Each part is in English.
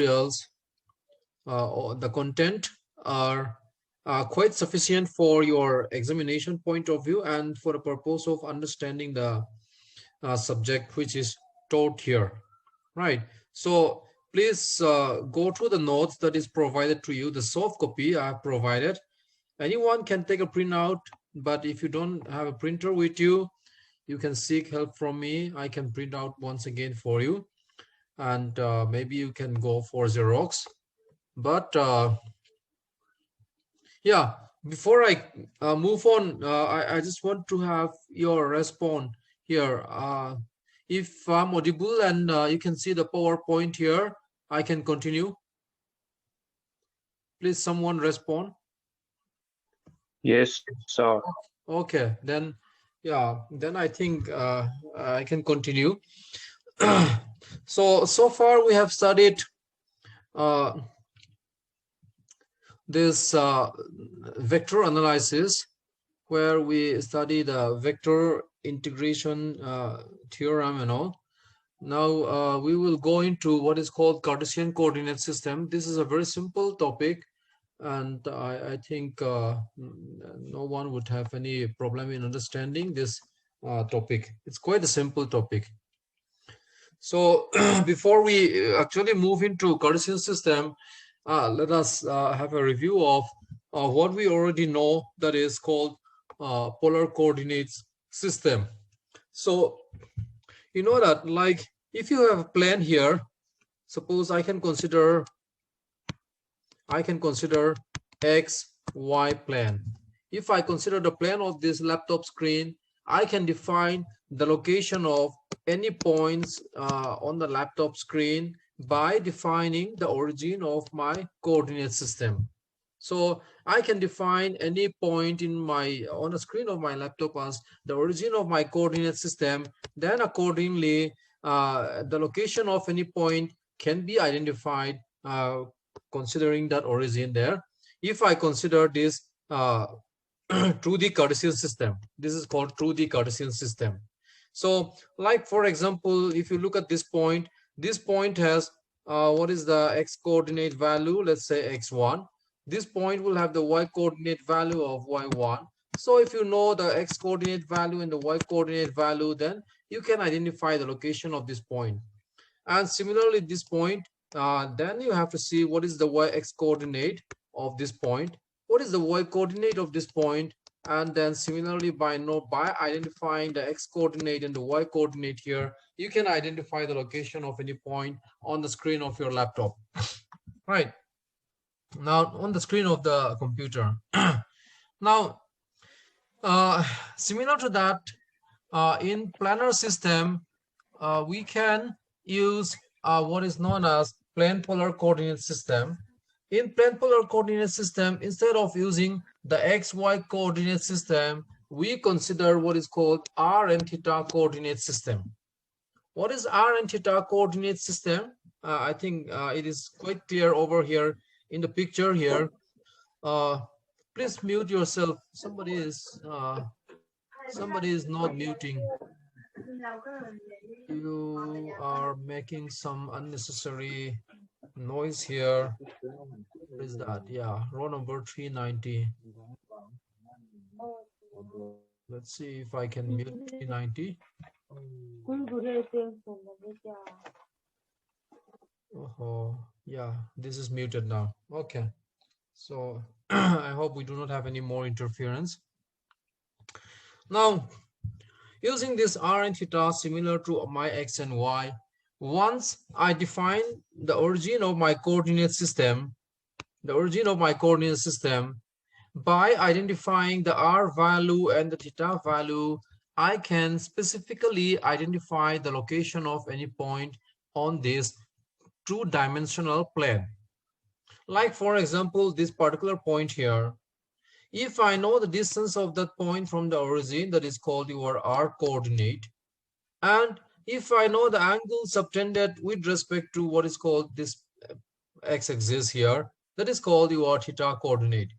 materials, or the content are quite sufficient for your examination point of view and for the purpose of understanding the subject which is taught here, right? So please go through the notes that is provided to you. The soft copy I have provided. Anyone can take a printout, but if you don't have a printer with you, you can seek help from me. I can print out once again for you, and maybe you can go for Xerox. But yeah, before I move on, I just want to have your response here. If I'm audible and you can see the PowerPoint here, I can continue. Please, someone respond. Yes, sir. Okay, then, yeah, then I think I can continue. So far we have studied this vector analysis, where we study the vector integration theorem and all. Now we will go into what is called Cartesian coordinate system. This is a very simple topic, and I think no one would have any problem in understanding this topic. It's quite a simple topic. So before we actually move into Cartesian system, let us have a review of what we already know, that is called polar coordinates system. So you know that, like, if you have a plane here, suppose I can consider X, Y plane. If I consider the plane of this laptop screen, I can define the location of any points on the laptop screen by defining the origin of my coordinate system. So I can define any point on the screen of my laptop as the origin of my coordinate system. Then accordingly, the location of any point can be identified considering that origin there. If I consider this through the Cartesian system, this is called through the Cartesian system. So, like for example, if you look at this point has what is the x coordinate value? Let's say x1. This point will have the y coordinate value of y1. So if you know the x coordinate value and the y coordinate value, then you can identify the location of this point. And similarly, this point, then you have to see what is the y-x coordinate of this point, what is the y coordinate of this point, and then similarly by identifying the x coordinate and the y coordinate here, you can identify the location of any point on the screen of your laptop, right? Now on the screen of the computer. Now similar to that, in planar system, we can use what is known as plane polar coordinate system. In plane polar coordinate system, instead of using the xy coordinate system, we consider what is called r and theta coordinate system. What is r and theta coordinate system? I think it is quite clear over here in the picture here. Please mute yourself. Somebody is not muting. You are making some unnecessary noise here. What is that? Yeah, row number 390. Let's see if I can mute 390. Oh, yeah, this is muted now. Okay, so I hope we do not have any more interference. Now, using this r and theta similar to my x and y, once I define the origin of my coordinate system, by identifying the r value and the theta value, I can specifically identify the location of any point on this two-dimensional plane. Like for example, this particular point here, if I know the distance of that point from the origin, that is called your r coordinate, and if I know the angle subtended with respect to what is called this x-axis here, that is called your theta coordinate.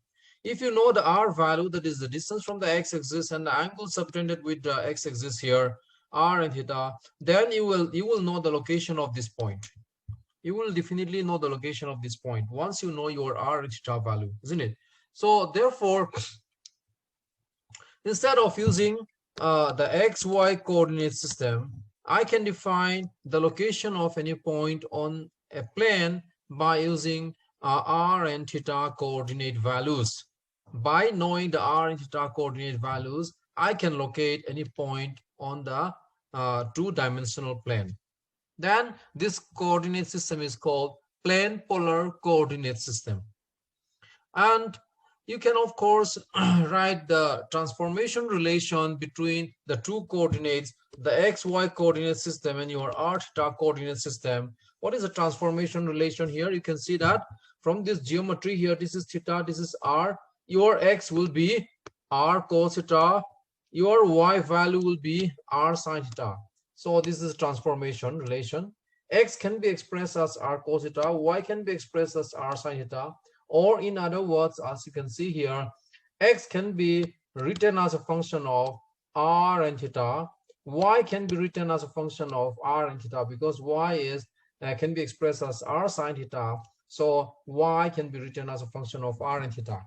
If you know the r value, that is the distance from the x-axis, and the angle subtended with the x-axis here, r and theta, then you will know the location of this point. you will definitely know the location of this point once you know your r and theta value, isn't it? So therefore, instead of using the XY coordinate system, I can define the location of any point on a plane by using r and theta coordinate values. By knowing the r and theta coordinate values, I can locate any point on the two-dimensional plane. Then this coordinate system is called plane polar coordinate system. And you can, of course, write the transformation relation between the two coordinates, the XY coordinate system and your r theta coordinate system. What is the transformation relation here? You can see that from this geometry here, this is theta, this is r. Your x will be r cos theta. Your y value will be r sin theta. So this is transformation relation. X can be expressed as r cos theta, y can be expressed as r sin theta. Or in other words, as you can see here, x can be written as a function of r and theta. Y can be written as a function of r and theta because y is can be expressed as r sin theta. So y can be written as a function of r and theta.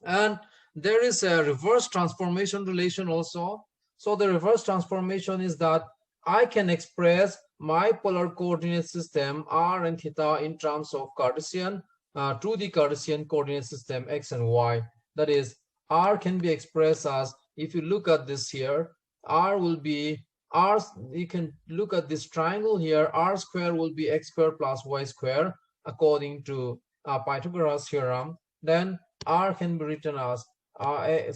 And there is a reverse transformation relation also. So the reverse transformation is that I can express my polar coordinate system r and theta in terms of Cartesian to the Cartesian coordinate system x and y. That is, r can be expressed as, if you look at this here, r will be r, you can look at this triangle here, r square will be x square plus y square according to Pythagoras theorem. Then r can be written as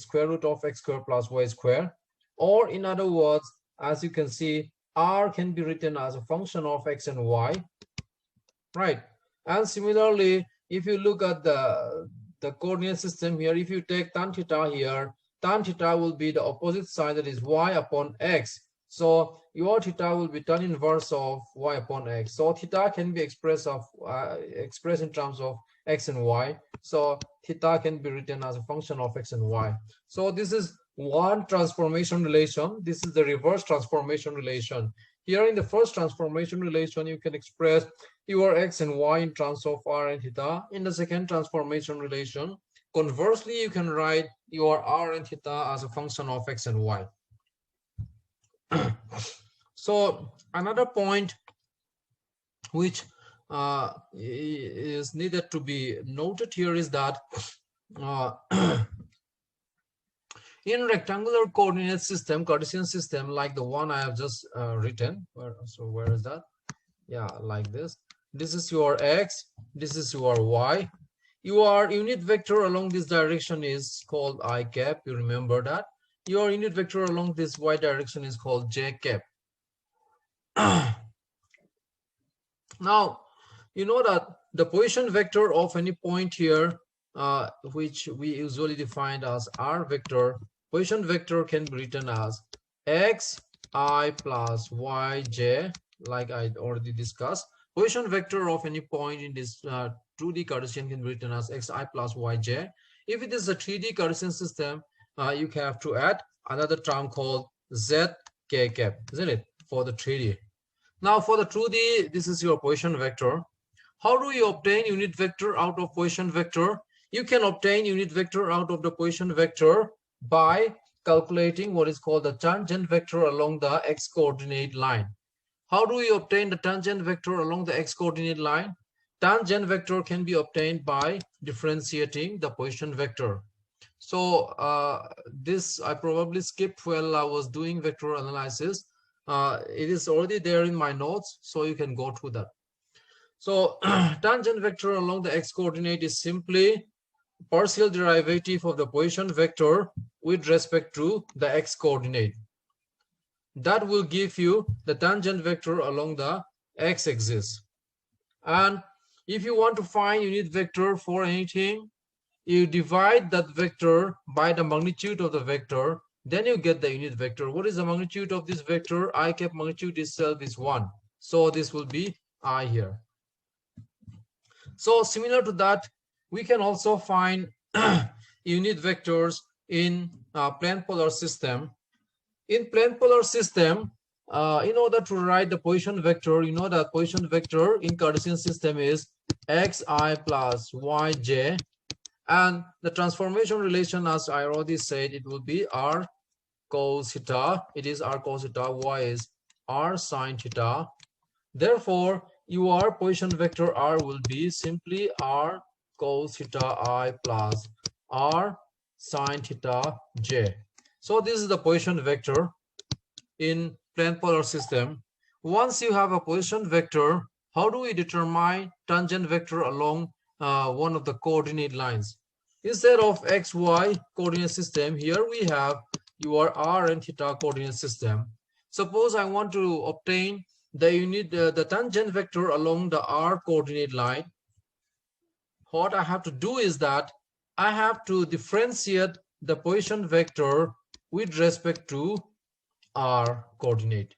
square root of x square plus y square. Or in other words, as you can see, r can be written as a function of x and y, right? And similarly, if you look at the coordinate system here, if you take tan theta here, tan theta will be the opposite side, that is y upon x. So your theta will be tan inverse of y upon x. So theta can be expressed in terms of x and y. So theta can be written as a function of x and y. So this is one transformation relation. This is the reverse transformation relation. Here in the first transformation relation, you can express your x and y in terms of r and theta. In the second transformation relation, conversely, you can write your r and theta as a function of x and y. So another point which is needed to be noted here is that in rectangular coordinate system, Cartesian system, like the one I have just written, where is that? Yeah, like this. This is your x, this is your y. Your unit vector along this direction is called I cap, you remember that. Your unit vector along this y direction is called j cap. Now, you know that the position vector of any point here, which we usually define as r vector, position vector can be written as x I plus y j, like I already discussed. Position vector of any point in this 2D Cartesian can be written as xi plus yj. If it is a 3D Cartesian system, you have to add another term called zk cap, isn't it, for the 3D. Now for the 2D, this is your position vector. How do you obtain unit vector out of position vector? You can obtain unit vector out of the position vector by calculating what is called the tangent vector along the x-coordinate line. How do we obtain the tangent vector along the x-coordinate line? Tangent vector can be obtained by differentiating the position vector. So this I probably skipped while I was doing vector analysis. It is already there in my notes, so you can go through that. So tangent vector along the x-coordinate is simply partial derivative of the position vector with respect to the x-coordinate. That will give you the tangent vector along the x-axis. And if you want to find unit vector for anything, you divide that vector by the magnitude of the vector, then you get the unit vector. What is the magnitude of this vector? I cap magnitude itself is 1. So this will be I here. So similar to that, we can also find unit vectors in plane polar system. In plane polar system, in order to write the position vector, you know that position vector in Cartesian system is xi plus yj, and the transformation relation, as I already said, it will be r cos theta. It is r cos theta, y is r sin theta. Therefore, your position vector r will be simply r cos theta I plus r sin theta j. So this is the position vector in plane polar system. Once you have a position vector, how do we determine tangent vector along one of the coordinate lines? Instead of xy coordinate system, here we have your r and theta coordinate system. Suppose I want to obtain the tangent vector along the r coordinate line. What I have to do is that I have to differentiate the position vector with respect to r coordinate,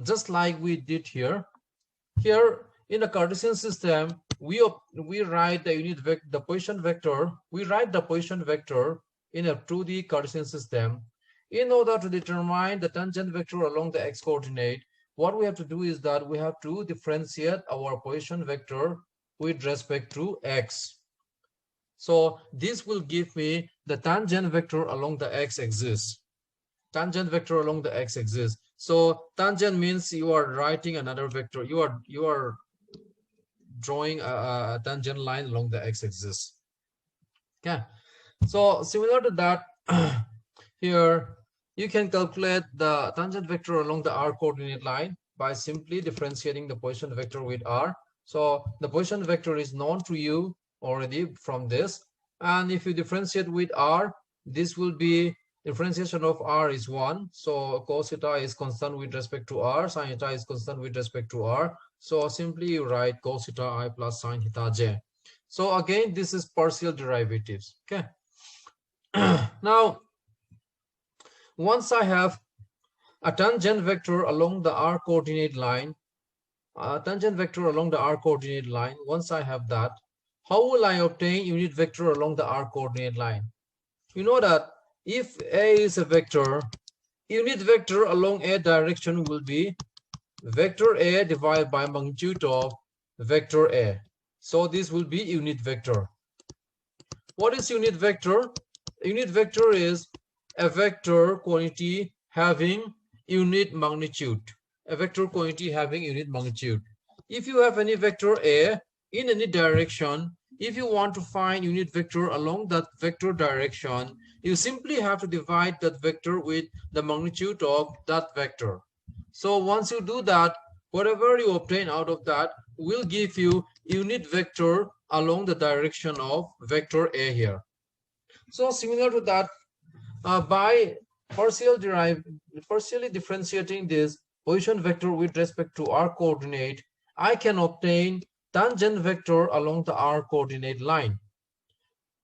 just like we did here. Here in a Cartesian system, we write the position vector. We write the position vector in a 2D Cartesian system. In order to determine the tangent vector along the x coordinate, what we have to do is that we have to differentiate our position vector with respect to x. So this will give me the tangent vector along the x-axis. Tangent vector along the x-axis. So tangent means you are writing another vector. You are drawing a tangent line along the x-axis. Okay. So similar to that, here you can calculate the tangent vector along the r coordinate line by simply differentiating the position vector with r. So the position vector is known to you already from this, and if you differentiate with r, this will be differentiation of r is 1. So cos theta is constant with respect to r, sin theta is constant with respect to r. So simply you write cos theta I plus sin theta j. So again, this is partial derivatives. Okay. Now, once I have a tangent vector along the r coordinate line, once I have that, how will I obtain unit vector along the r coordinate line? You know that if A is a vector, unit vector along a direction will be vector A divided by magnitude of vector A. So this will be unit vector. What is unit vector? Unit vector is a vector quantity having unit magnitude. A vector quantity having unit magnitude. If you have any vector A in any direction, if you want to find unit vector along that vector direction, you simply have to divide that vector with the magnitude of that vector. So once you do that, whatever you obtain out of that will give you unit vector along the direction of vector A here. So similar to that, by partially differentiating this position vector with respect to r coordinate, I can obtain tangent vector along the r coordinate line.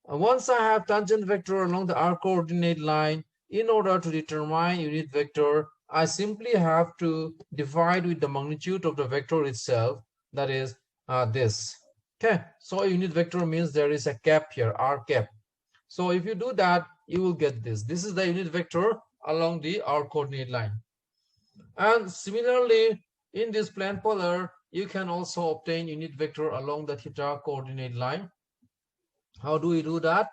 Once I have tangent vector along the r coordinate line, in order to determine unit vector, I simply have to divide with the magnitude of the vector itself, that is this. Okay, so unit vector means there is a cap here, r cap. So if you do that, you will get this. This is the unit vector along the r coordinate line. And similarly, in this plane polar, you can also obtain unit vector along the theta coordinate line. How do we do that?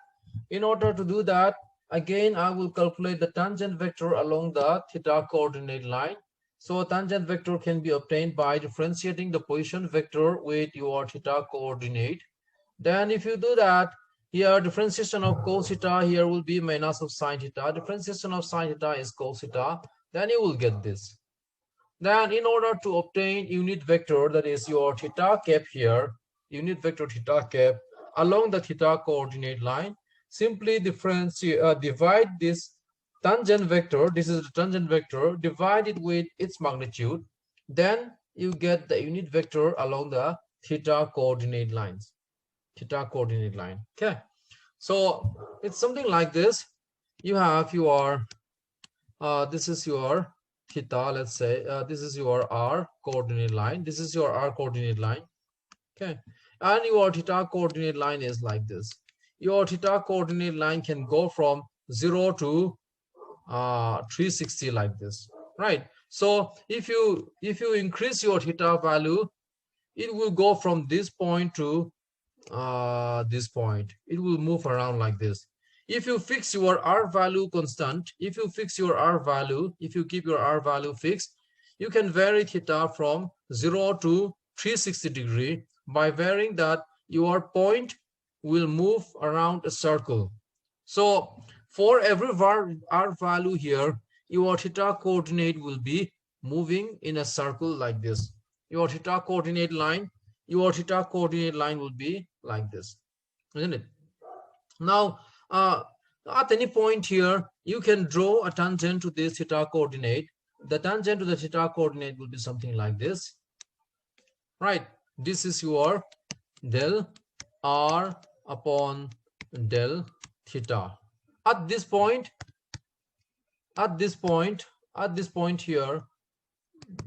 In order to do that, again, I will calculate the tangent vector along the theta coordinate line. So tangent vector can be obtained by differentiating the position vector with your theta coordinate. Then if you do that, here differentiation of cos theta here will be minus of sin theta. Differentiation of sin theta is cos theta. Then you will get this. Then in order to obtain unit vector, that is your theta cap here, unit vector theta cap along the theta coordinate line, simply divide this tangent vector, this is the tangent vector, divide it with its magnitude, then you get the unit vector along the theta coordinate lines. Theta coordinate line. Okay, so it's something like this. You have your this is your theta, let's say this is your r coordinate line, this is your r coordinate line. Okay, and your theta coordinate line is like this. Your theta coordinate line can go from 0 to 360 like this, right? So if you increase your theta value, it will go from this point to this point. It will move around like this. If you fix your R value constant, if you fix your R value, if you keep your R value fixed, you can vary theta from 0 to 360° by varying that your point will move around a circle. So for every R value here, your theta coordinate will be moving in a circle like this. Your theta coordinate line will be like this, isn't it? Now, at any point here, you can draw a tangent to this theta coordinate. The tangent to the theta coordinate will be something like this, right? This is your del r upon del theta. At this point here,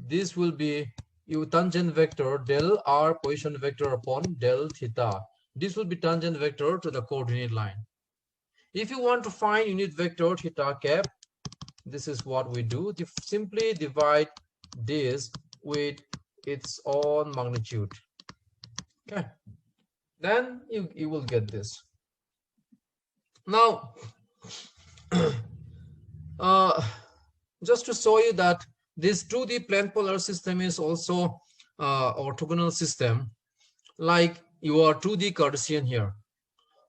this will be your tangent vector del r position vector upon del theta. This will be tangent vector to the coordinate line. If you want to find unit vector theta cap, this is what we do. Simply divide this with its own magnitude. Okay, then you will get this. Now, just to show you that this 2D plane polar system is also orthogonal system, like your 2D Cartesian here.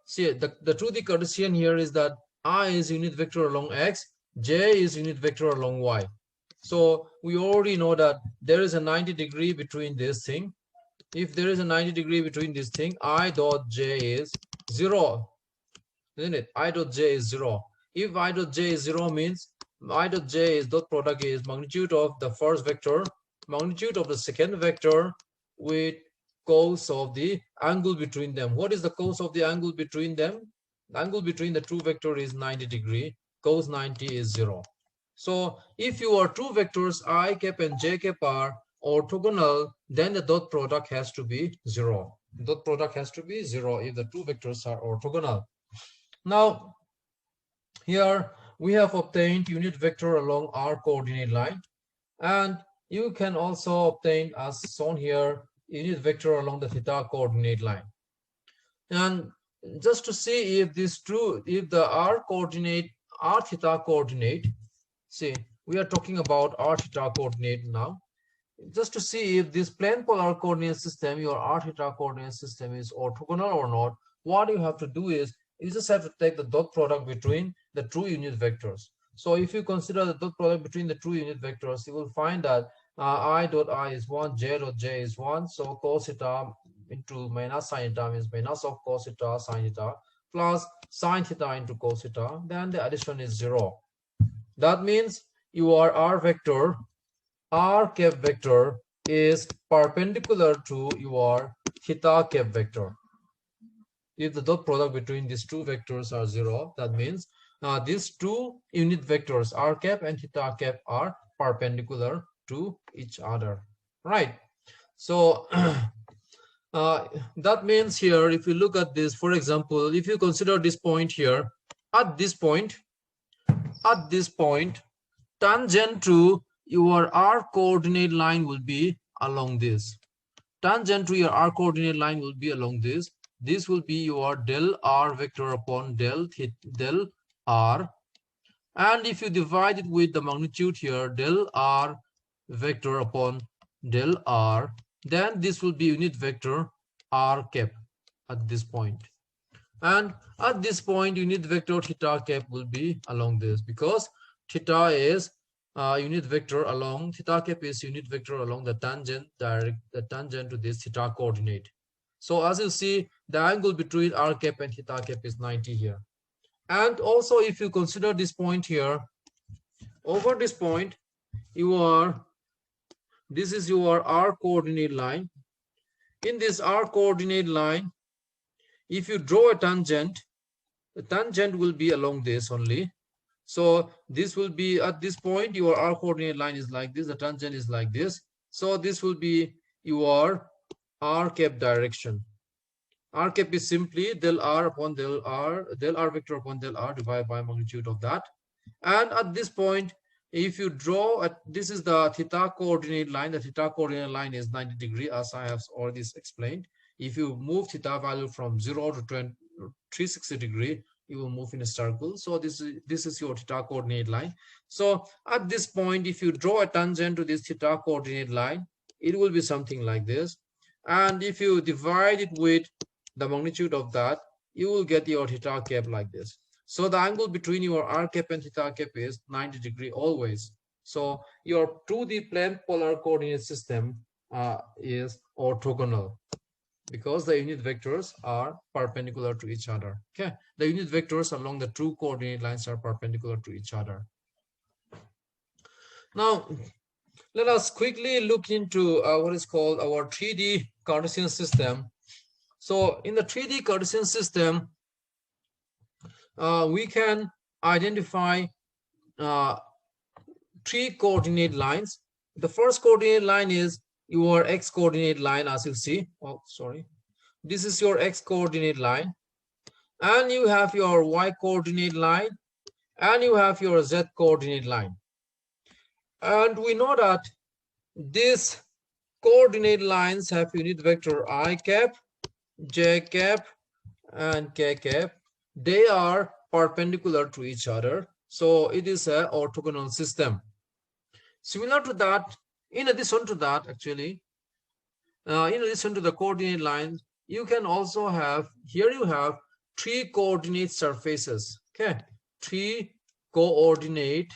See, the 2D Cartesian here is that I is unit vector along x, j is unit vector along y. So we already know that there is a 90° between this thing. If there is a 90° between this thing, I dot j is 0, isn't it? I dot j is 0. If I dot j is 0 means I dot j is dot product is magnitude of the first vector, magnitude of the second vector with cos of the angle between them. What is the cos of the angle between them? The angle between the two vectors is 90°. Cos 90 is 0. So if your two vectors I cap and j cap are orthogonal, then the dot product has to be 0. Dot product has to be 0 if the two vectors are orthogonal. Now, here we have obtained unit vector along our coordinate line, and you can also obtain, as shown here, unit vector along the theta coordinate line. And just to see if this true, if the r theta coordinate, see, we are talking about r theta coordinate now. Just to see if this plane polar coordinate system, your r theta coordinate system, is orthogonal or not, what you have to do is you just have to take the dot product between the two unit vectors. So if you consider the dot product between the two unit vectors, you will find that I dot I is 1, j dot j is 1. So cos theta into minus sin theta means minus of cos theta sin theta plus sin theta into cos theta. Then the addition is 0. That means your r vector, r cap vector, is perpendicular to your theta cap vector. If the dot product between these two vectors are 0, that means these two unit vectors r cap and theta cap are perpendicular to each other, right? So that means here, if you look at this, for example, if you consider this point here, at this point, tangent to your r coordinate line will be along this. Tangent to your r coordinate line will be along this. This will be your del r vector upon del r, and if you divide it with the magnitude here, del r vector upon del r, then this will be unit vector r cap at this point. And at this point, unit vector theta cap will be along this, because theta is unit vector along, theta cap is unit vector along the tangent to this theta coordinate. So as you see, the angle between r cap and theta cap is 90 here. And also, if you consider this point here, over this point, this is your r coordinate line. In this r coordinate line, if you draw a tangent, the tangent will be along this only. So this will be at this point, your r coordinate line is like this, the tangent is like this. So this will be your r cap direction. R cap is simply del r upon del r vector upon del r divided by magnitude of that. And at this point, if you draw this is the theta coordinate line. The theta coordinate line is 90 degree, as I have already explained. If you move theta value from 0 to 360 degree, you will move in a circle. So this is your theta coordinate line. So at this point, if you draw a tangent to this theta coordinate line, it will be something like this. And if you divide it with the magnitude of that, you will get your theta cap like this. So the angle between your r cap and theta cap is 90 degree always. So your 2D plane polar coordinate system is orthogonal, because the unit vectors are perpendicular to each other. Okay, the unit vectors along the two coordinate lines are perpendicular to each other. Now, let us quickly look into what is called our 3D Cartesian system. So in the 3D Cartesian system, we can identify 3 coordinate lines. The first coordinate line is your x coordinate line, as you see. Oh, sorry. This is your x coordinate line. And you have your y coordinate line. And you have your z coordinate line. And we know that these coordinate lines have unit vector I cap, j cap, and k cap. They are perpendicular to each other. So it is an orthogonal system. Similar to that, in addition to that, actually, in addition to the coordinate lines, you can also have, here you have 3 coordinate surfaces. Okay, 3 coordinate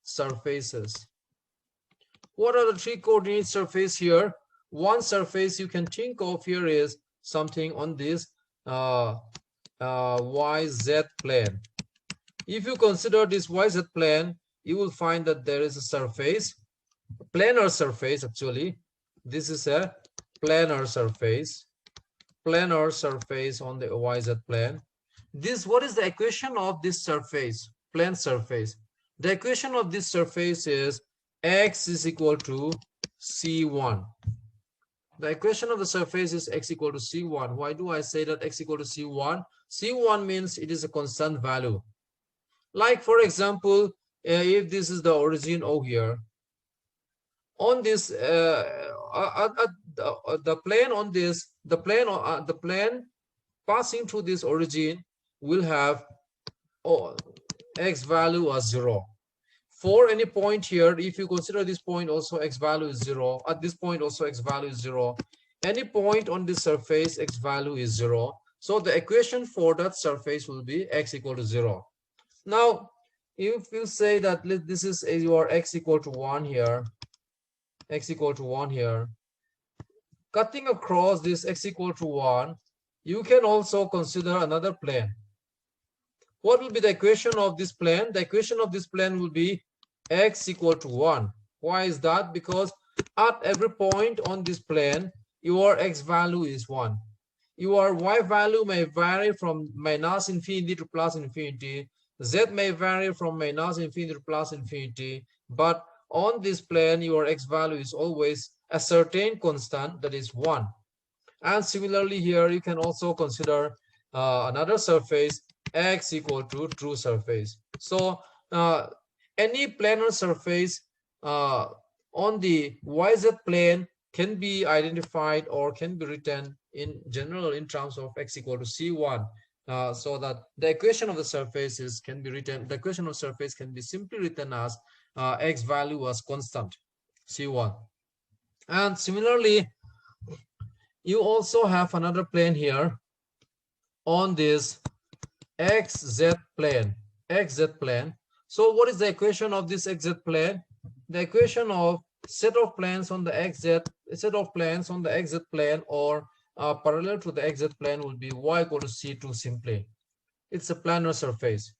surfaces. What are the 3 coordinate surfaces here? One surface you can think of here is something on this YZ plane. If you consider this YZ plane, you will find that there is a surface, a planar surface actually. This is a planar surface on the YZ plane. What is the equation of this surface, plane surface? The equation of this surface is x is equal to C1. The equation of the surface is x equal to C1. Why do I say that x equal to C1? C1 means it is a constant value. Like, for example, if this is the origin O here, on this the plane on this, the plane passing through this origin will have x value as 0. For any point here, if you consider this point also x value is 0, at this point also x value is 0, any point on this surface x value is 0. So the equation for that surface will be x equal to 0. Now, if you say that this is your x equal to 1 here, x equal to 1 here, cutting across this x equal to 1, you can also consider another plane. What will be the equation of this plane? The equation of this plane will be x equal to 1. Why is that? Because at every point on this plane, your x value is 1. Your y value may vary from minus infinity to plus infinity. Z may vary from minus infinity to plus infinity. But on this plane, your x value is always a certain constant, that is 1. And similarly here, you can also consider another surface, x equal to true surface. So any planar surface on the YZ plane can be identified or can be written in general in terms of x equal to C1. So that the equation of the surface can be written, the equation of surface can be simply written as x value as constant, C1. And similarly, you also have another plane here on this XZ plane. So what is the equation of this XZ plane? The equation of set of planes on the XZ plane or parallel to the XZ plane will be y equal to C2 simply. It's a planar surface.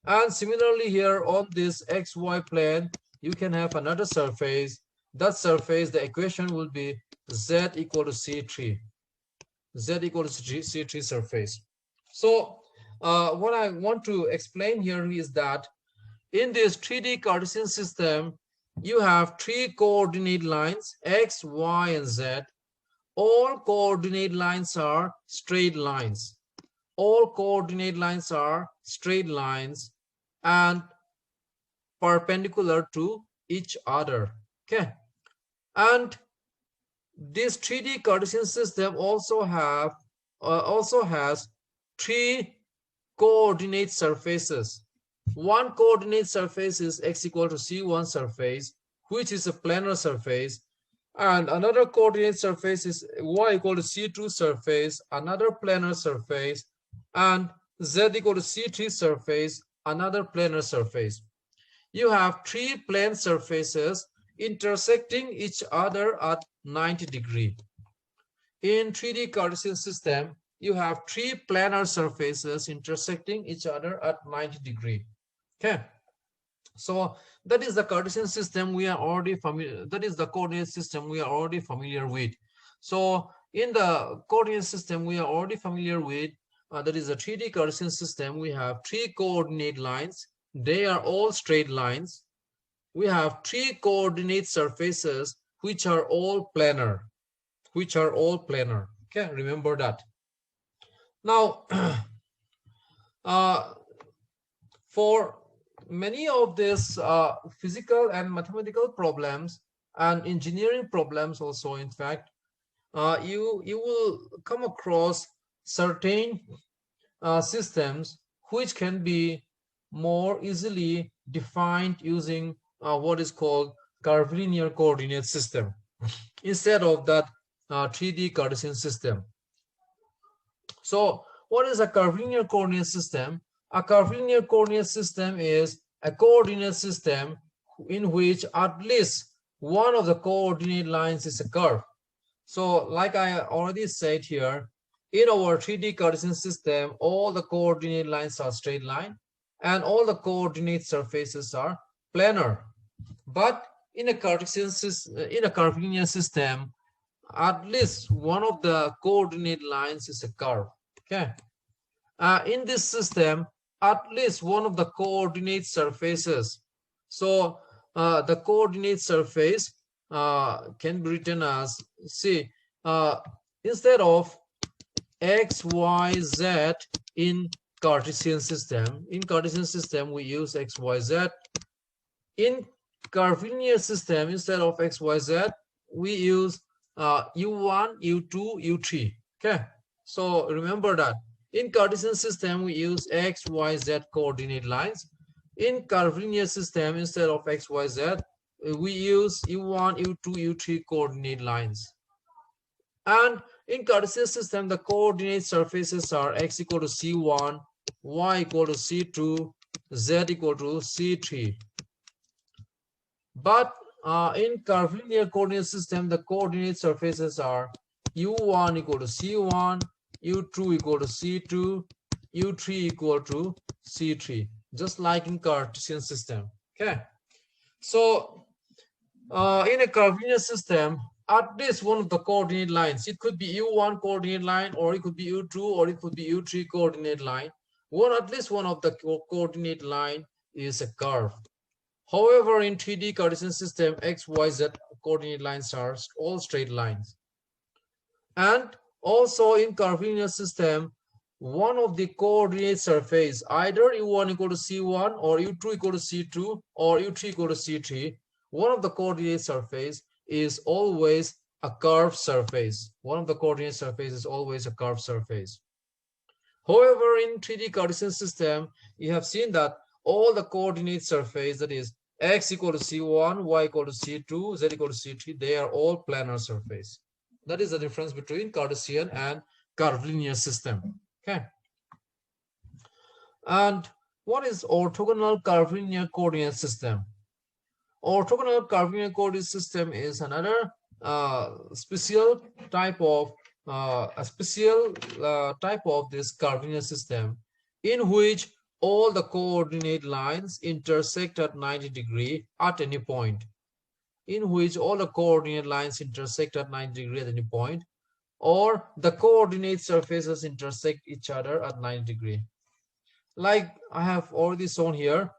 And similarly here on this XY plane, you can have another surface. That surface, the equation will be Z equal to C3. Z equal to C3 surface. So what I want to explain here is that in this 3D Cartesian system, you have 3 coordinate lines, x, y, and z. All coordinate lines are straight lines. All coordinate lines are straight lines. And perpendicular to each other. Okay, and this 3D Cartesian system also has three coordinate surfaces. One coordinate surface is x equal to c1 surface, which is a planar surface, and another coordinate surface is y equal to c2 surface, another planar surface, and z equal to c3 surface, another planar surface. You have three plane surfaces intersecting each other at 90 degrees. In 3D Cartesian system, you have three planar surfaces intersecting each other at 90 degrees. Okay, so that is the Cartesian system we are already familiar. That is the coordinate system we are already familiar with. So in the coordinate system we are already familiar with, that is a 3D Cartesian system. We have three coordinate lines. They are all straight lines. We have three coordinate surfaces which are all planar. Okay, remember that. Now, for many of these physical and mathematical problems and engineering problems also, in fact, you will come across certain systems which can be more easily defined using what is called curvilinear coordinate system instead of that 3D Cartesian system. So what is a curvilinear coordinate system? A curvilinear coordinate system is a coordinate system in which at least one of the coordinate lines is a curve. So like I already said here, in our 3D Cartesian system, all the coordinate lines are straight line and all the coordinate surfaces are planar. But in a Cartesian system, in a curvilinear system, at least one of the coordinate lines is a curve. Okay, in this system, at least one of the coordinate surfaces. So the coordinate surface can be written as, see, instead of x, y, z in Cartesian system. In Cartesian system, we use x, y, z. In curvilinear system, instead of x, y, z, we use u1, u2, u3. Okay, so remember that. In Cartesian system, we use x, y, z coordinate lines. In curvilinear system, instead of x, y, z, we use u1, u2, u3 coordinate lines. And in Cartesian system, the coordinate surfaces are x equal to c1, y equal to c2, z equal to c3. But in curvilinear coordinate system, the coordinate surfaces are u1 equal to c1, u2 equal to c2, u3 equal to c3, just like in Cartesian system. Okay, so in a curvilinear system, at least one of the coordinate lines, it could be u1 coordinate line, or it could be u2, or it could be u3 coordinate line. At least one of the coordinate line is a curve. However, in 3D Cartesian system, x, y, z coordinate lines are all straight lines. And also in curvilinear system, one of the coordinate surface, either u1 equal to c1, or u2 equal to c2, or u3 equal to c3, one of the coordinate surface is always a curved surface. One of the coordinate surface is always a curved surface. However, in 3D Cartesian system, you have seen that all the coordinate surface, that is x equal to c1, y equal to c2, z equal to c3, they are all planar surface. That is the difference between Cartesian and curvilinear system. Okay. And what is orthogonal curvilinear coordinate system? Orthogonal curvilinear coordinate system is another special type of this curvilinear system in which all the coordinate lines intersect at 90 degrees at any point. In which all the coordinate lines intersect at 90 degrees at any point, or the coordinate surfaces intersect each other at 90 degrees. Like I have already shown here,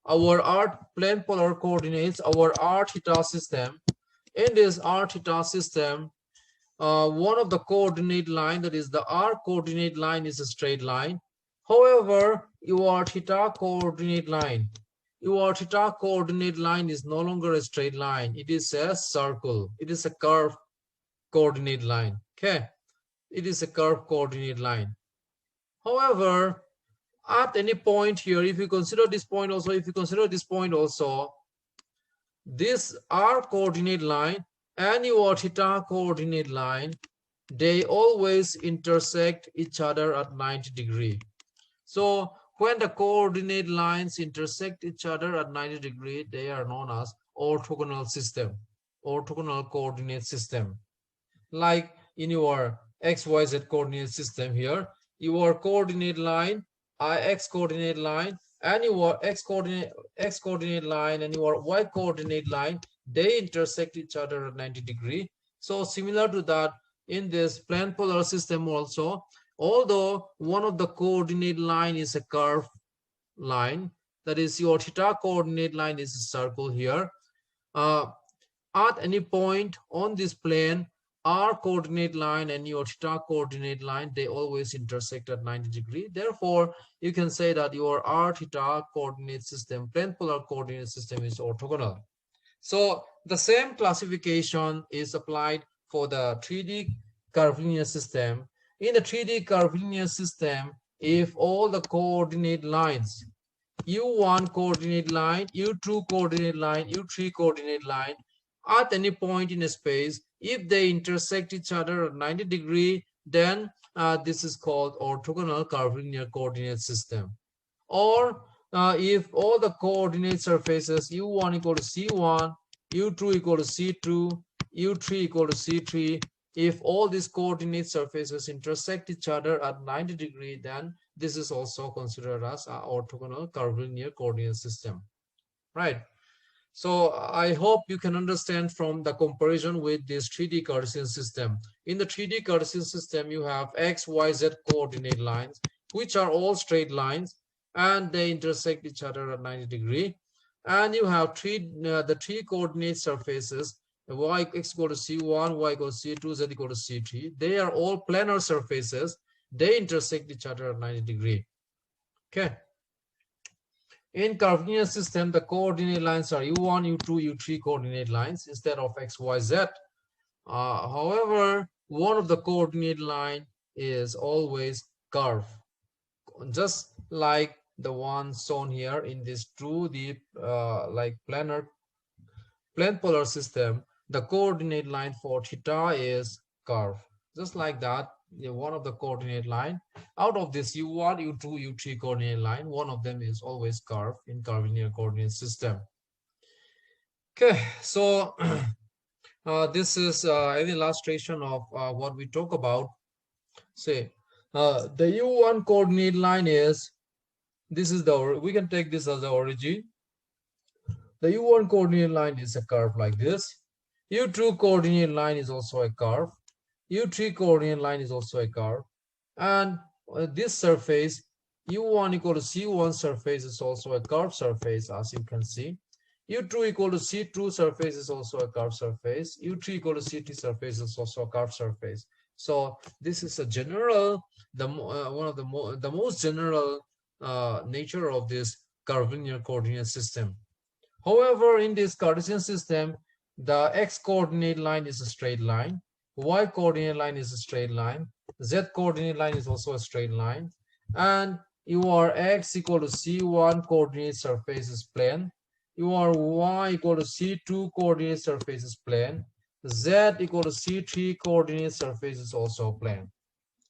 our r plane polar coordinates, our r theta system. In this r theta system, one of the coordinate line, that is the r coordinate line, is a straight line. However, your theta coordinate line your theta coordinate line is no longer a straight line. It is a circle. It is a curved coordinate line. Okay, it is a curved coordinate line. However, at any point here, if you consider this point also, this r coordinate line and your theta coordinate line, they always intersect each other at 90 degree. So when the coordinate lines intersect each other at 90 degree, they are known as orthogonal system, orthogonal coordinate system. Like in your XYZ coordinate system here, your coordinate line, X coordinate line, and your X coordinate line and your Y coordinate line, they intersect each other at 90 degree. So similar to that, in this plane polar system also, although one of the coordinate line is a curved line, that is your theta coordinate line is a circle here, at any point on this plane, r coordinate line and your theta coordinate line, they always intersect at 90 degree. Therefore, you can say that your r theta coordinate system, plane polar coordinate system, is orthogonal. So the same classification is applied for the 3D curvilinear system. In the 3D curvilinear system, if all the coordinate lines, u1 coordinate line, u2 coordinate line, u3 coordinate line, at any point in a space, if they intersect each other at 90 degree, then this is called orthogonal curvilinear coordinate system. Or if all the coordinate surfaces u1 equal to c1, u2 equal to c2, u3 equal to c3, if all these coordinate surfaces intersect each other at 90 degree, then this is also considered as an orthogonal curvilinear coordinate system, right? So I hope you can understand from the comparison with this 3D Cartesian system. In the 3D Cartesian system, you have X, Y, Z coordinate lines, which are all straight lines, and they intersect each other at 90 degree. And you have the three coordinate surfaces, y equal to c1, y equal to c2, z equal to c3. They are all planar surfaces. They intersect each other at 90 degree. Okay. In curvilinear system, the coordinate lines are u1, u2, u3 coordinate lines instead of x, y, z. However, one of the coordinate line is always curved, just like the one shown here in this 2D like plane polar system. The coordinate line for theta is curved, just like that. One of the coordinate line out of this u1, u2, u3 coordinate line, one of them is always curved in curvilinear coordinate system. Okay, so this is an illustration of what we talk about. Say the u1 coordinate line is, this is the, we can take this as the origin. The u1 coordinate line is a curve like this. u2 coordinate line is also a curve. u3 coordinate line is also a curve, and this surface u1 equal to c1 surface is also a curved surface, as you can see. u2 equal to c2 surface is also a curved surface. u3 equal to c3 surface is also a curved surface. So this is a general, one of the most general nature of this curvilinear coordinate system. However, in this Cartesian system, the x coordinate line is a straight line, y coordinate line is a straight line, z coordinate line is also a straight line, and your x equal to c1 coordinate surface is plane, your y equal to c2 coordinate surface is plane, z equal to c3 coordinate surface is also plane.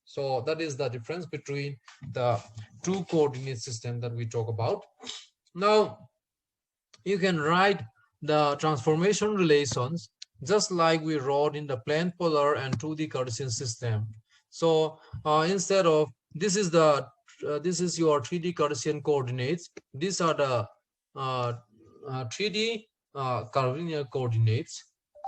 So that is the difference between the two coordinate system that we talk about. Now you can write the transformation relations just like we wrote in the plane polar and 2D Cartesian system. So instead of, this is the this is your 3D Cartesian coordinates. These are the 3D curvilinear coordinates.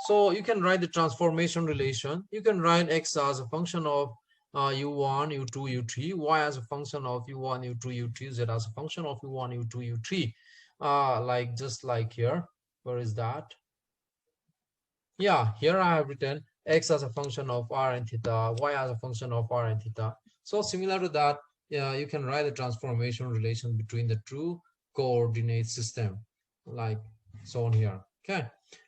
So you can write the transformation relation. You can write x as a function of u1, u2, u3, y as a function of u1, u2, u3, z as a function of u1, u2, u3. Like just like here. Where is that? Yeah, here I have written x as a function of r and theta, y as a function of r and theta. So similar to that, you can write the transformation relation between the two coordinate system like shown here. Okay,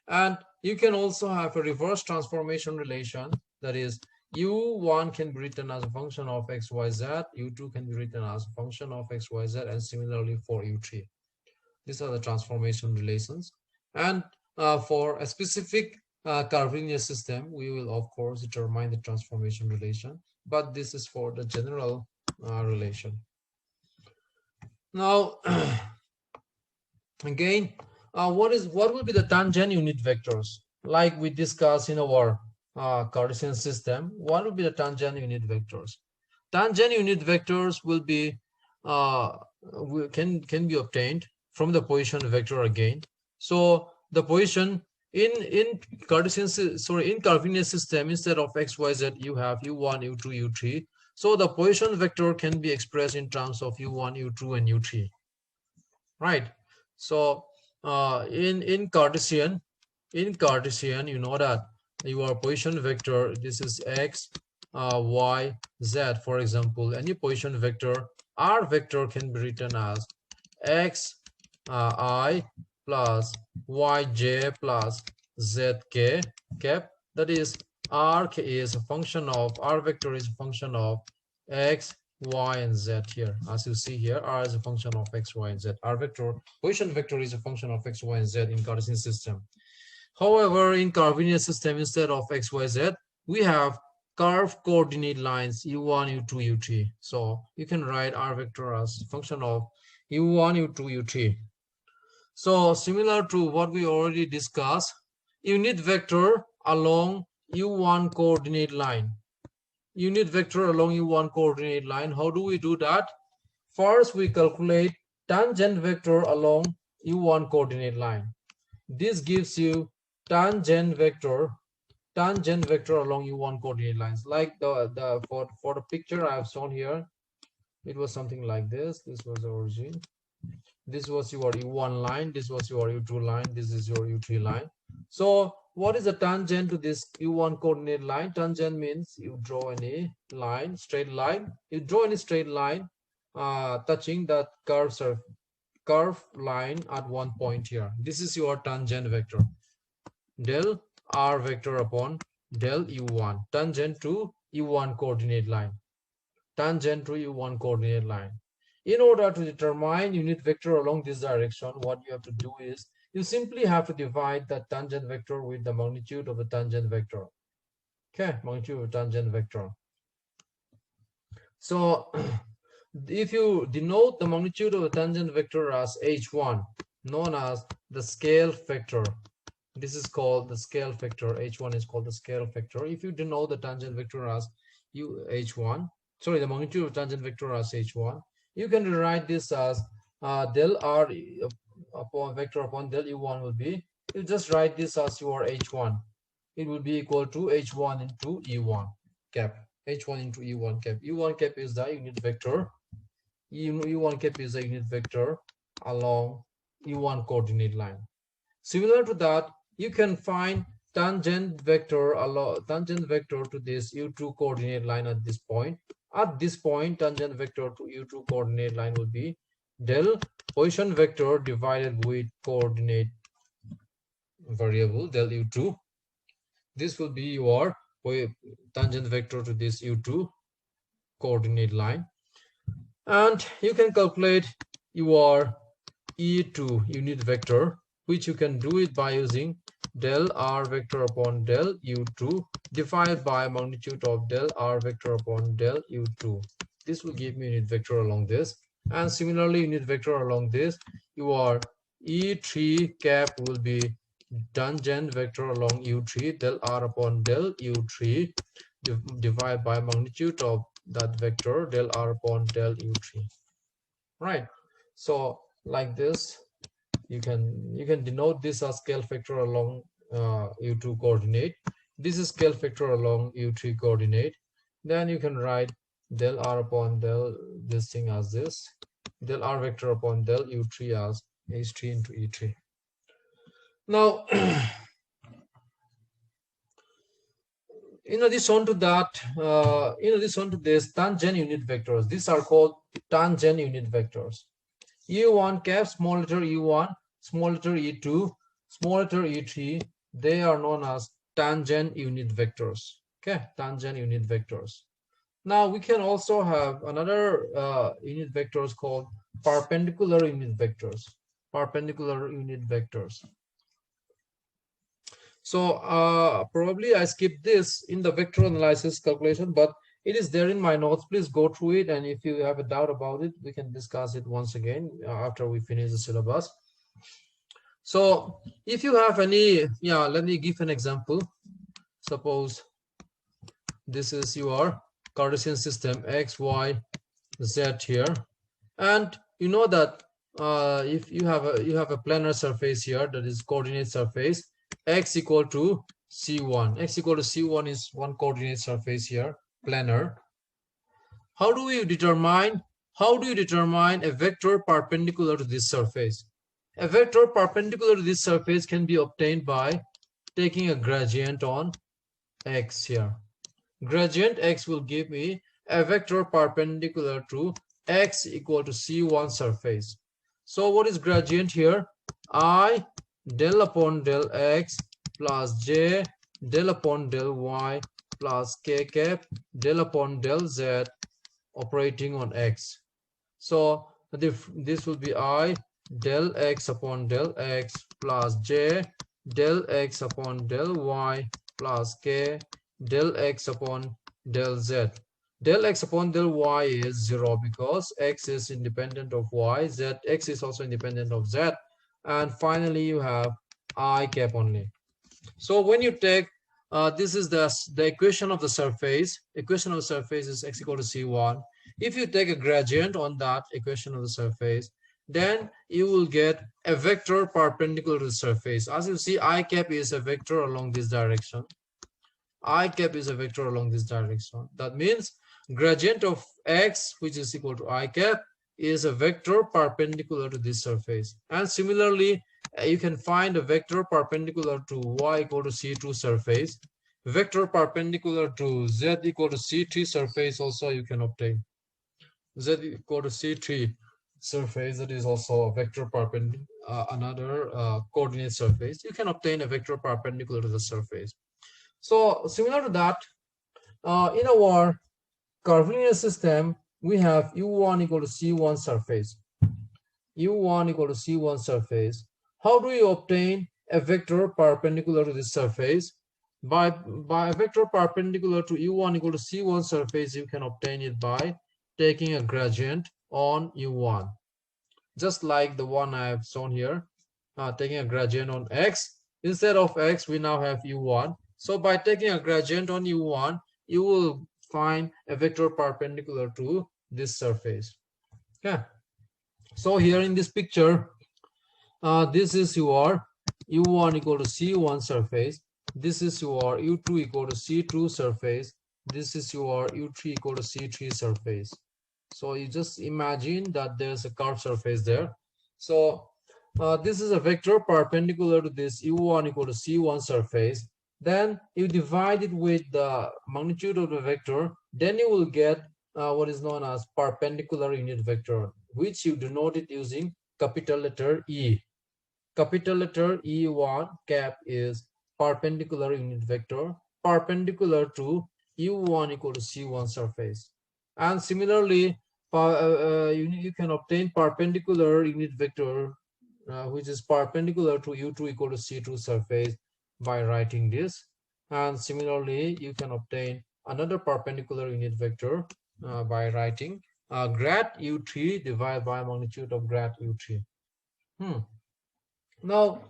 and you can also have a reverse transformation relation, that is u1 can be written as a function of xyz, u2 can be written as a function of xyz, and similarly for u3. These are the transformation relations. And for a specific Carbonyl system, we will of course determine the transformation relation, but this is for the general relation. Now, again, what will be the tangent unit vectors? Like we discussed in our Cartesian system, what will be the tangent unit vectors? Tangent unit vectors will be can be obtained from the position vector again. So the position in Carbonyl system, instead of x, y, z, you have u1, u2, u3. So the position vector can be expressed in terms of u1, u2, and u3, right? So in Cartesian, you know that your position vector, this is x, y, z, for example. Any position vector, r vector, can be written as x I plus yj plus zk cap. That is, r is a function of, r vector is a function of x, y, and z here. As you see here, r is a function of x, y, and z. R vector, position vector, is a function of x, y, and z in Cartesian system. However, in Carbonyl system, instead of x, y, z, we have curved coordinate lines u1, u2, u3. So you can write r vector as a function of u1, u2, u3. So similar to what we already discussed, unit vector along u1 coordinate line. Unit vector along u1 coordinate line. How do we do that? First, we calculate tangent vector along u1 coordinate line. This gives you tangent vector along u1 coordinate lines. Like for the picture I have shown here, it was something like this. This was the origin. This was your u1 line, this was your u2 line, this is your u3 line. So what is the tangent to this u1 coordinate line? Tangent means you draw any line, straight line. You draw any straight line touching that curve line at one point here. This is your tangent vector. Del r vector upon del u1, tangent to u1 coordinate line. Tangent to u1 coordinate line. In order to determine unit vector along this direction, what you have to do is you simply have to divide the tangent vector with the magnitude of the tangent vector. Okay, magnitude of tangent vector. So if you denote the magnitude of the tangent vector as h1, known as the scale factor, this is called the scale factor. H1 is called the scale factor. If you denote the tangent vector as h1, sorry, the magnitude of tangent vector as h1, you can rewrite this as del r upon vector upon del u1 will be, you just write this as your h1. It will be equal to h1 into e1 cap. H1 into e1 cap. E1 cap is the unit vector. E1 cap is the unit vector along e1 coordinate line. Similar to that, you can find tangent vector to this u2 coordinate line at this point. At this point, tangent vector to u2 coordinate line will be del position vector divided with coordinate variable del u2. This will be your tangent vector to this u2 coordinate line. And you can calculate your e2 unit vector, which you can do it by using del r vector upon del u2 divided by magnitude of del r vector upon del u2. This will give me unit vector along this. And similarly, unit vector along this, your e3 cap will be tangent vector along u3 del r upon del u3 divided by magnitude of that vector del r upon del u3. Right. So like this, you can denote this as scale factor along u2 coordinate. This is scale factor along u3 coordinate. Then you can write del r upon del this thing as this, del r vector upon del u3 as h3 into e3. Now in addition to that, in addition to this, tangent unit vectors, these are called tangent unit vectors. u1 cap, small letter u1, small letter e2, small letter e3, they are known as tangent unit vectors. Okay, tangent unit vectors. Now we can also have another unit vectors called perpendicular unit vectors. Perpendicular unit vectors. So probably I skipped this in the vector analysis calculation, but it is there in my notes. Please go through it, and if you have a doubt about it, we can discuss it once again after we finish the syllabus. So if you have any, let me give an example. Suppose this is your Cartesian system x, y, z here, and you know that if you have a planar surface here, that is coordinate surface, x equal to c1. X equal to c1 is one coordinate surface here, planar. How do you determine a vector perpendicular to this surface? A vector perpendicular to this surface can be obtained by taking a gradient on x here. Gradient x will give me a vector perpendicular to x equal to c1 surface. So what is gradient here? I del upon del x plus j del upon del y plus k cap del upon del z operating on x. So this will be I del x upon del x plus j del x upon del y plus k del x upon del z. Del x upon del y is 0 because x is independent of y, x is also independent of z, and finally you have I cap only. So when you take this is the equation of the surface. Equation of the surface is x equal to c1. If you take a gradient on that equation of the surface, then you will get a vector perpendicular to the surface. As you see, I cap is a vector along this direction. I cap is a vector along this direction. That means gradient of x, which is equal to I cap, is a vector perpendicular to this surface. And similarly, you can find a vector perpendicular to y equal to c2 surface. Vector perpendicular to z equal to c3 surface also you can obtain. Z equal to c3 surface, that is also a vector perpendicular, another coordinate surface. You can obtain a vector perpendicular to the surface. So similar to that, in our curvilinear system, we have u1 equal to c1 surface. u1 equal to c1 surface. How do you obtain a vector perpendicular to this surface? By a vector perpendicular to u1 equal to c1 surface, you can obtain it by taking a gradient on u1, just like the one I have shown here. Taking a gradient on x, instead of x we now have u1. So by taking a gradient on u1, you will find a vector perpendicular to this surface. Yeah. So here in this picture, this is your u1 equal to c1 surface. This is your u2 equal to c2 surface. This is your u3 equal to c3 surface. So you just imagine that there's a curved surface there. So this is a vector perpendicular to this u1 equal to c1 surface. Then you divide it with the magnitude of the vector. Then you will get what is known as perpendicular unit vector, which you denote it using capital letter E. Capital letter E1 cap is perpendicular unit vector, perpendicular to u1 equal to c1 surface. And similarly, you can obtain perpendicular unit vector, which is perpendicular to u2 equal to c2 surface by writing this. And similarly, you can obtain another perpendicular unit vector by writing grad u3 divided by magnitude of grad u3. Now,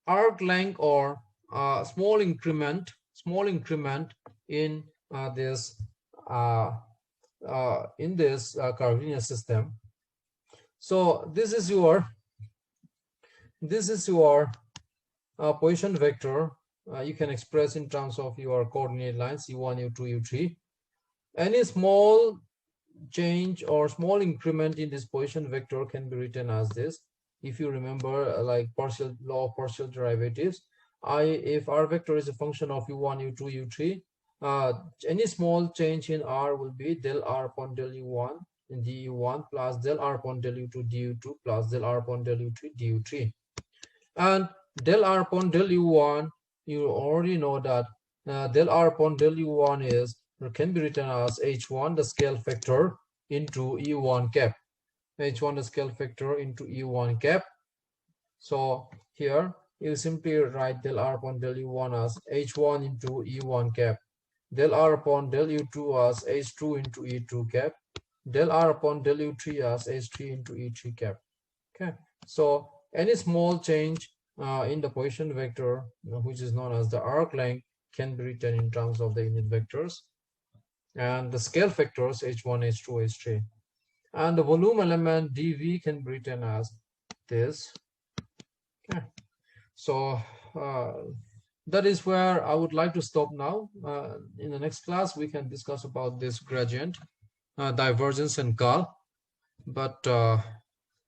arc length or small increment in this Cartesian system. So this is your position vector. You can express in terms of your coordinate lines u1, u2, u3. Any small change or small increment in this position vector can be written as this. If you remember, like law of partial derivatives, if r vector is a function of u1, u2, u3, any small change in r will be del r upon del u1 du1 plus del r upon del u2 du2 plus del r upon del u3 du3. And del r upon del u1, you already know that del r upon del u1 can be written as h1 the scale factor into e1 cap. H1 the scale factor into e1 cap. So here you simply write del r upon del u1 as h1 into e1 cap, del r upon del u2 as h2 into e2 cap, del r upon del u3 as h3 into e3 cap. Okay, so any small change in the position vector, which is known as the arc length, can be written in terms of the unit vectors, and the scale factors h1, h2, h3, and the volume element dv can be written as this. Okay, so that is where I would like to stop now. In the next class, we can discuss about this gradient, divergence, and curl. But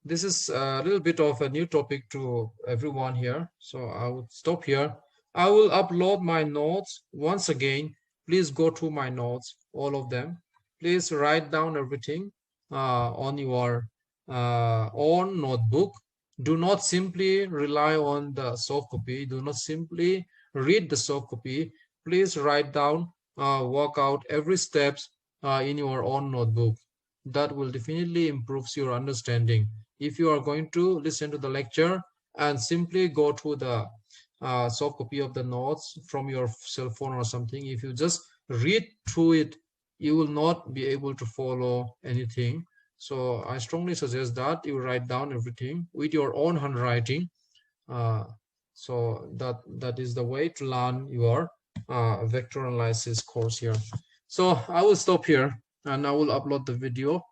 this is a little bit of a new topic to everyone here. So I would stop here. I will upload my notes once again. Please go to my notes, all of them. Please write down everything on your own notebook. Do not simply rely on the soft copy. Do not simply read the soft copy. Please write down, work out every steps in your own notebook. That will definitely improve your understanding. If you are going to listen to the lecture and simply go to the soft copy of the notes from your cell phone or something, if you just read through it, you will not be able to follow anything. So I strongly suggest that you write down everything with your own handwriting. So that is the way to learn your vector analysis course here. So I will stop here and I will upload the video.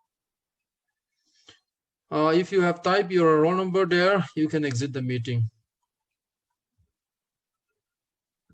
If you have typed your roll number there, you can exit the meeting.